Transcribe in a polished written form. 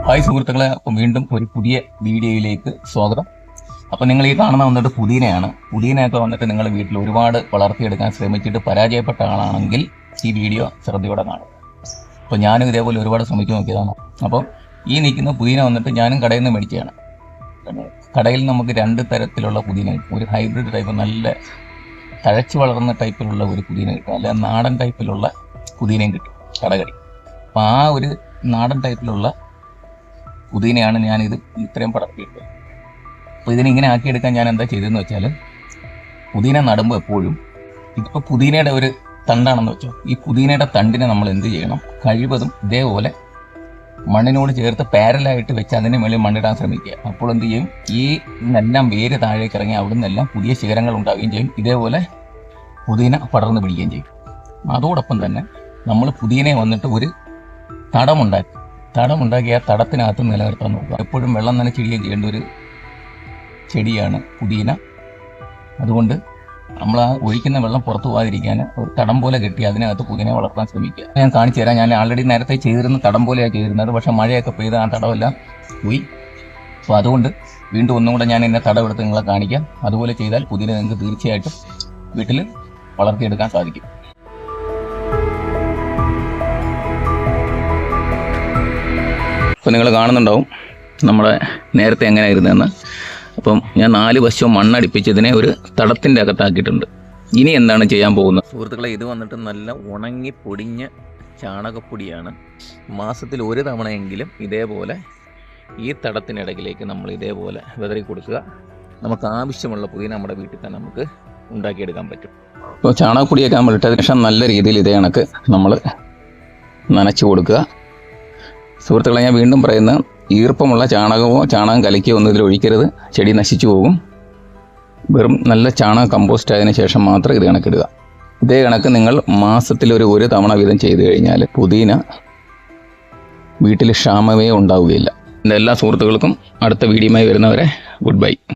Hi സുഹൃത്തുക്കളെ, അപ്പം വീണ്ടും ഒരു പുതിയ വീഡിയോയിലേക്ക് സ്വാഗതം. അപ്പം നിങ്ങൾ ഈ കാണുന്ന വന്നിട്ട് പുതിനയാണ്. പുതിനയൊക്കെ വന്നിട്ട് നിങ്ങളുടെ വീട്ടിൽ ഒരുപാട് വളർത്തിയെടുക്കാൻ ശ്രമിച്ചിട്ട് പരാജയപ്പെട്ട ആളാണെങ്കിൽ ഈ വീഡിയോ ശ്രദ്ധയോടെ കാണും. അപ്പോൾ ഞാനും ഇതേപോലെ ഒരുപാട് ശ്രമിച്ചു നോക്കിയതാണ്. അപ്പോൾ ഈ നിൽക്കുന്ന പുതിന വന്നിട്ട് ഞാനും കടയിൽ നിന്ന് മേടിച്ചതാണ്. കടയിൽ നമുക്ക് രണ്ട് തരത്തിലുള്ള പുതിന കിട്ടും. ഒരു ഹൈബ്രിഡ് ടൈപ്പ്, നല്ല തഴച്ച് വളർന്ന ടൈപ്പിലുള്ള ഒരു പുതിന കിട്ടും, അല്ല നാടൻ ടൈപ്പിലുള്ള പുതിനയും കിട്ടും കടകളിൽ. അപ്പോൾ ആ ഒരു നാടൻ ടൈപ്പിലുള്ള പുതിനയാണ് ഞാനിത് ഇത്രയും പടർത്തിയിട്ട്. അപ്പോൾ ഇതിനിങ്ങനെ ആക്കിയെടുക്കാൻ ഞാൻ എന്താ ചെയ്തതെന്ന് വെച്ചാൽ, പുതിന നടുമ്പോൾ എപ്പോഴും ഇതിപ്പോൾ പുതിനയുടെ ഒരു തണ്ടാണെന്ന് വെച്ചോ, ഈ പുതിനയുടെ തണ്ടിനെ നമ്മൾ എന്ത് ചെയ്യണം, കഴിവതും ഇതേപോലെ മണ്ണിനോട് ചേർത്ത് പാരലായിട്ട് വെച്ച് അതിന് മേളിൽ മണ്ണിടാൻ ശ്രമിക്കുക. അപ്പോൾ എന്ത് ചെയ്യും, ഈ ഇന്നെല്ലാം വേര് താഴേക്ക് ഇറങ്ങി അവിടെ നിന്നെല്ലാം പുതിയ ശിഖരങ്ങൾ ഉണ്ടാവുകയും ചെയ്യും. ഇതേപോലെ പുതിന പടർന്ന് പിടിക്കുകയും ചെയ്യും. അതോടൊപ്പം തന്നെ നമ്മൾ പുതിനയെ വന്നിട്ട് ഒരു തടമുണ്ടാക്കി ആ തടത്തിനകത്ത് നിലനിർത്താൻ നോക്കുക. എപ്പോഴും വെള്ളം നനച്ചിടുകയും ചെയ്യേണ്ട ഒരു ചെടിയാണ് പുതിന. അതുകൊണ്ട് നമ്മൾ ആ ഒഴിക്കുന്ന വെള്ളം പുറത്തു പോകാതിരിക്കാൻ ഒരു തടം പോലെ കെട്ടി അതിനകത്ത് പുതിനയെ വളർത്താൻ ശ്രമിക്കുക. ഞാൻ കാണിച്ചു തരാം. ഞാൻ ആൾറെഡി നേരത്തെ ചെയ്തിരുന്ന തടം പോലെയാണ് ചെയ്തിരുന്നത്. പക്ഷേ മഴയൊക്കെ പെയ്ത് ആ തടമെല്ലാം പോയി. അപ്പോൾ അതുകൊണ്ട് വീണ്ടും ഒന്നും കൂടെ ഞാൻ എന്നെ തടം എടുത്ത് നിങ്ങളെ കാണിക്കാം. അതുപോലെ ചെയ്താൽ പുതിന നിങ്ങൾക്ക് തീർച്ചയായിട്ടും വീട്ടിൽ വളർത്തിയെടുക്കാൻ സാധിക്കും. അപ്പോൾ നിങ്ങൾ കാണുന്നുണ്ടാവും നമ്മുടെ നേരത്തെ എങ്ങനെയായിരുന്നതെന്ന്. അപ്പം ഞാൻ 4 വശവും മണ്ണടിപ്പിച്ച് ഇതിനെ ഒരു തടത്തിൻ്റെ അകത്താക്കിയിട്ടുണ്ട്. ഇനി എന്താണ് ചെയ്യാൻ പോകുന്നത് സുഹൃത്തുക്കളെ, ഇത് വന്നിട്ട് നല്ല ഉണങ്ങി പൊടിഞ്ഞ ചാണകപ്പൊടിയാണ്. മാസത്തിൽ ഒരു തവണയെങ്കിലും ഇതേപോലെ ഈ തടത്തിനിടയിലേക്ക് നമ്മൾ ഇതേപോലെ വിതറി കൊടുക്കുക. നമുക്ക് ആവശ്യമുള്ള പുതിന നമ്മുടെ വീട്ടിൽ തന്നെ നമുക്ക് ഉണ്ടാക്കിയെടുക്കാൻ പറ്റും. അപ്പോൾ ചാണകപ്പൊടിയൊക്കെ നമ്മൾ ഇട്ടതിന് ശേഷം നല്ല രീതിയിൽ ഇതേ കണക്ക് നമ്മൾ നനച്ച് കൊടുക്കുക. സുഹൃത്തുക്കളെ, ഞാൻ വീണ്ടും പറയുന്നത്, ഈർപ്പമുള്ള ചാണകം കലക്കിയോ ഒന്നും ഇതിൽ ഒഴിക്കരുത്. ചെടി നശിച്ചു പോകും. വെറും നല്ല ചാണക കമ്പോസ്റ്റ് ആയതിനു ശേഷം മാത്രം ഇത് കണക്കിടുക. ഇതേ കണക്ക് നിങ്ങൾ മാസത്തിൽ ഒരു തവണ വീതം ചെയ്തു കഴിഞ്ഞാൽ പുതിന വീട്ടിൽ ക്ഷാമമേ ഉണ്ടാവുകയില്ല. എൻ്റെ എല്ലാ സുഹൃത്തുക്കൾക്കും അടുത്ത വീഡിയോയുമായി വരുന്നവരെ ഗുഡ് ബൈ.